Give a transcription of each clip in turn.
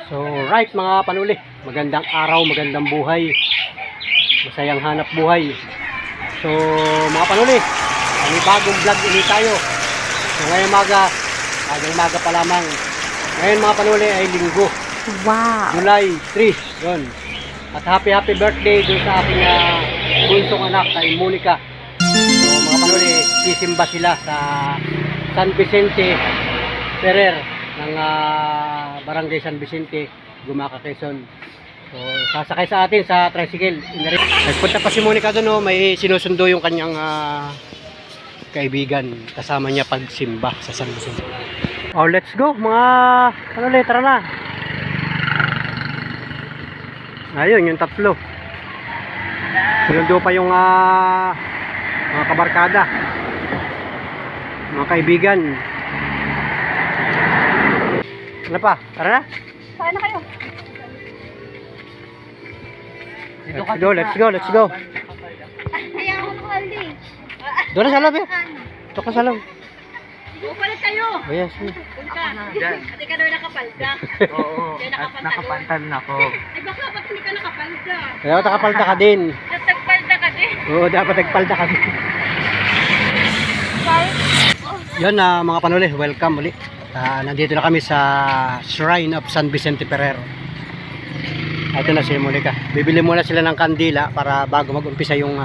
So right mga panuli, magandang araw, magandang buhay, masayang hanap buhay. So mga panuli, may bagong vlog ulit tayo. So ngayong maga pa lamang. Ngayon mga panuli ay linggo. Wow! July 3, yun. At happy birthday dun sa aking bunsong anak kay Monica. So mga panuli, sisimba sila sa San Vicente Ferrer ng Barangay San Vicente, Gumaca, Quezon. So sasakay sa atin sa tricycle. Nagpunta pa si Monica doon, may sinusundo yung kanyang kaibigan, kasama niya pagsimba sa San Vicente. Oh, let's go mga panuli, tara na. Ayun, yung tatlo. Sinundo pa yung mga kabarkada, mga kaibigan. Ano pa? Tara na? Saan na kayo? Let's go. Kaya ako nakaldi. Doon na sa loob eh. Ito ka sa loob. Upalit tayo. Yes. Ate ka daw nakapalda. Oo, at nakapantal na ako. Ay baka ba't hindi ka nakapalda? Dapat nakapalda ka din. Nagpalda ka din. Oo, dapat nagpalda ka din. Yan mga panuli, welcome ulit. Nandito na kami sa Shrine of San Vicente Ferrer. Ito na si Monica. Bibili muna sila ng kandila para bago mag-umpisa yung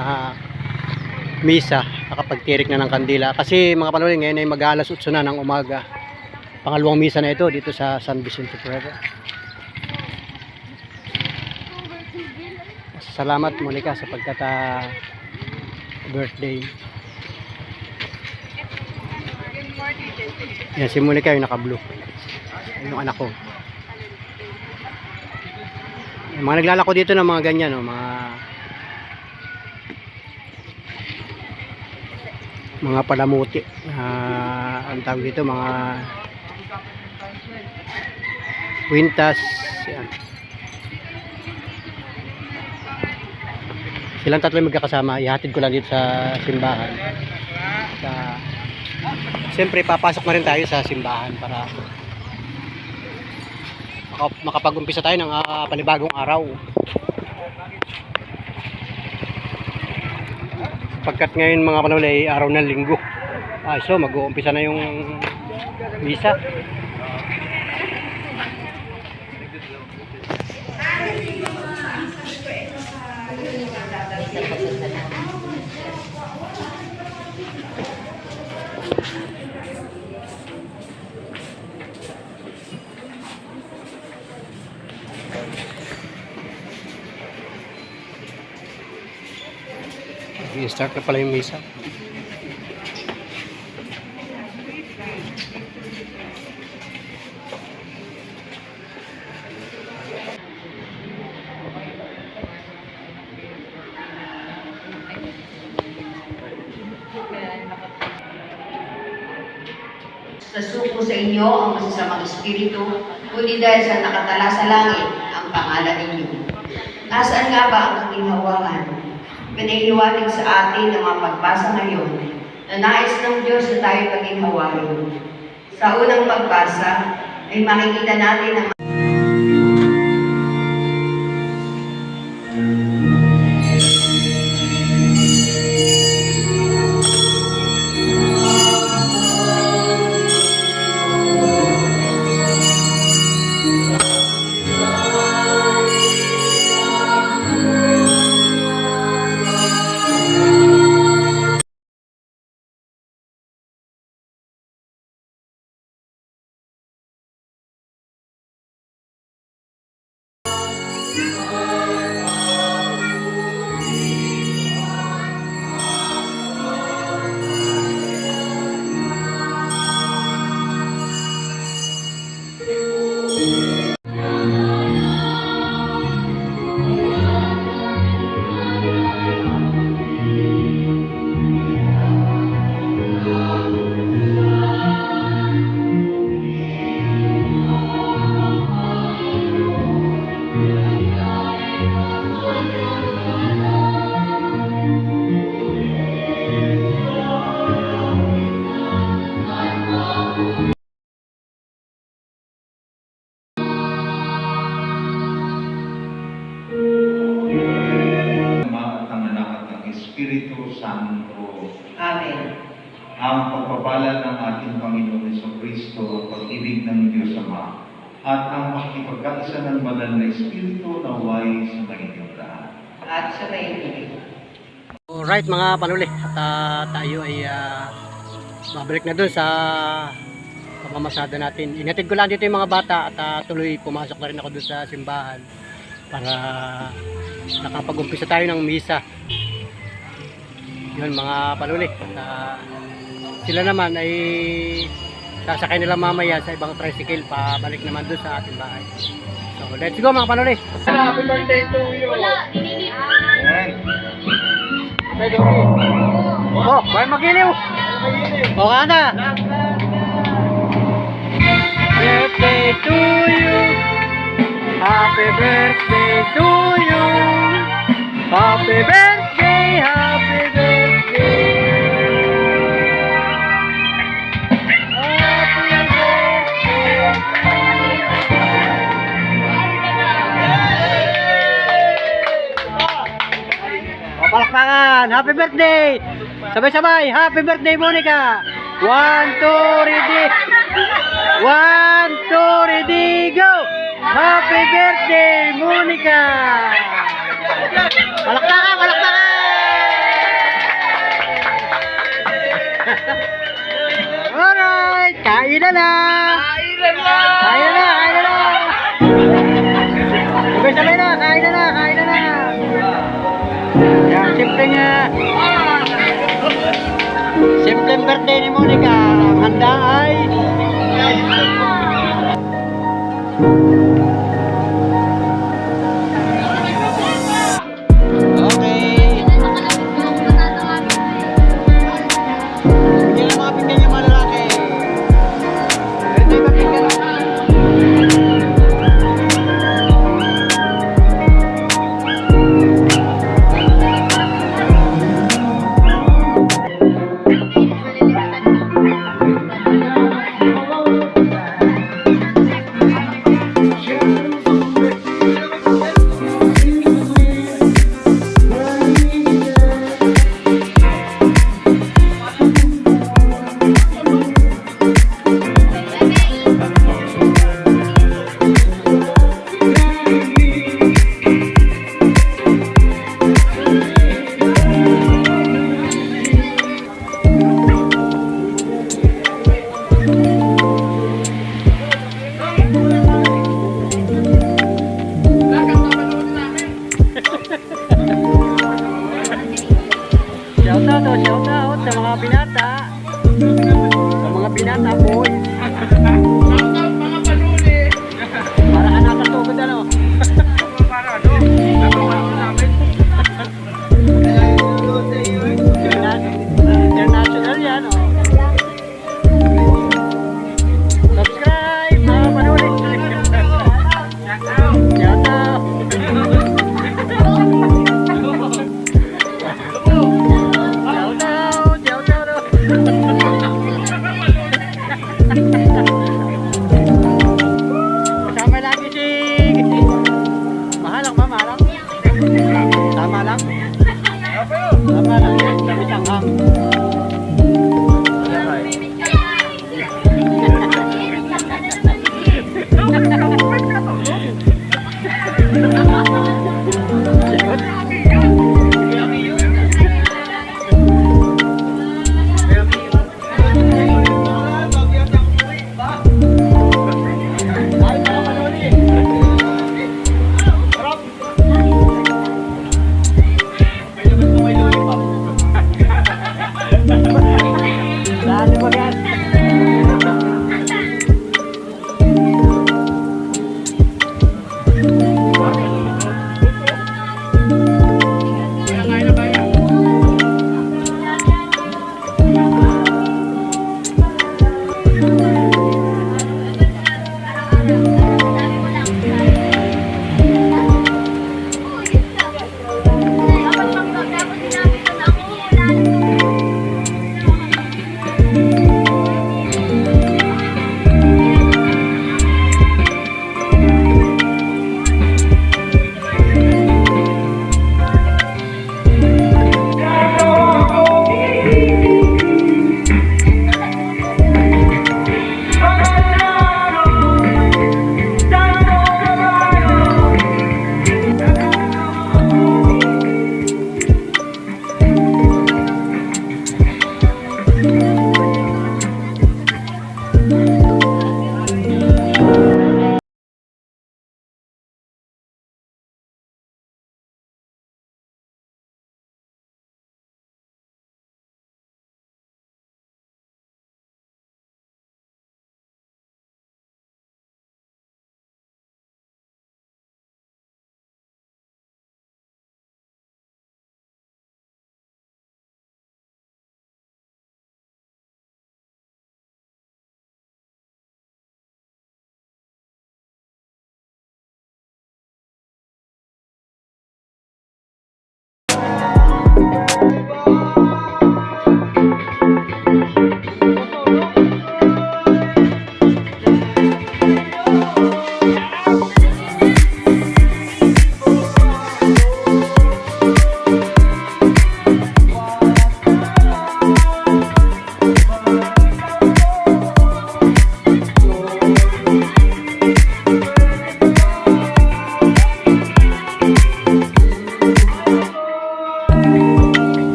misa, nakapagtirik na ng kandila. Kasi mga panuli, ngayon ay mag-alas 8 na ng umaga. Pangalawang misa na ito dito sa San Vicente Ferrer. Salamat Monica sa pagkat birthday. Yan si Monica yung naka-blue. Yung anak ko. Yung mga naglalako dito ng mga ganyan, no? Mga palamuti. Ang tawag dito, mga kwintas. Yan. Silang tatlo magkakasama. Ihatid ko lang dito sa simbahan. Siyempre papasok na rin tayo sa simbahan para makapag-umpisa tayo ng panibagong araw. Pagkat ngayon mga panuli ay araw ng linggo. So mag-uumpisa na yung misa. I-start na pala yung misa. Nasuko sa inyo ang masasamang espiritu, kundi dahil sa nakatala sa langit ang pangalan ninyo. Nasaan nga ba ang kaginhawahan? Pinahiliwanag sa atin ng mga pagbasa ngayon na nais ng Diyos na tayo paginhawain. Sa unang pagbasa ay makikita natin ang Espiritu Santo. Amen. Ang pagpapala ng ating Panginoon Jesucristo, ang pag-ibig ng Diyos Ama, at ang makikipagkaisa ng banal na Espiritu naway sa inyong lahat. At sa maibig. Alright mga panuli, at tayo ay babalik na dun sa pamamasada natin. Inatid ko lang dito yung mga bata at tuloy pumasok na rin ako dun sa simbahan para nakapag-umpisa tayo ng misa. Yun mga panuli, sila naman ay sasakay nila mamaya sa ibang tricycle pabalik naman dun sa ating bahay. So let's go mga panuli. Happy birthday to you. Oh, may magiliw. O ka na. Birthday to you. Happy birthday to you. Happy birthday, happy birthday. Palakpakan! Happy birthday! Sabay-sabay! Happy birthday, Monica! 1, 2, ready! 1, 2, ready, go! Happy birthday, Monica! Palakpakan! Palakpakan! Alright! Kain na na! Kain na na! Kain na! Kain na na! Sabay-sabay na! Kain na na! Kain na na! Yan, simpleng birthday ni Monica. Ang handa ay okay. Bigyan ng mga pinggan yung mga lalaki. Birthday ba pinggan? Shout out sa mga binata. Sa mga binata boys. Mga panuli. Para ka nakasugod ano. Para ano? Natuwa namin. International yan oh. Subscribe mga panuli. Shout out. Kasama lagi si Mahalang ba? Mahalang? Tama lang? Tama lang. Kami tanghang.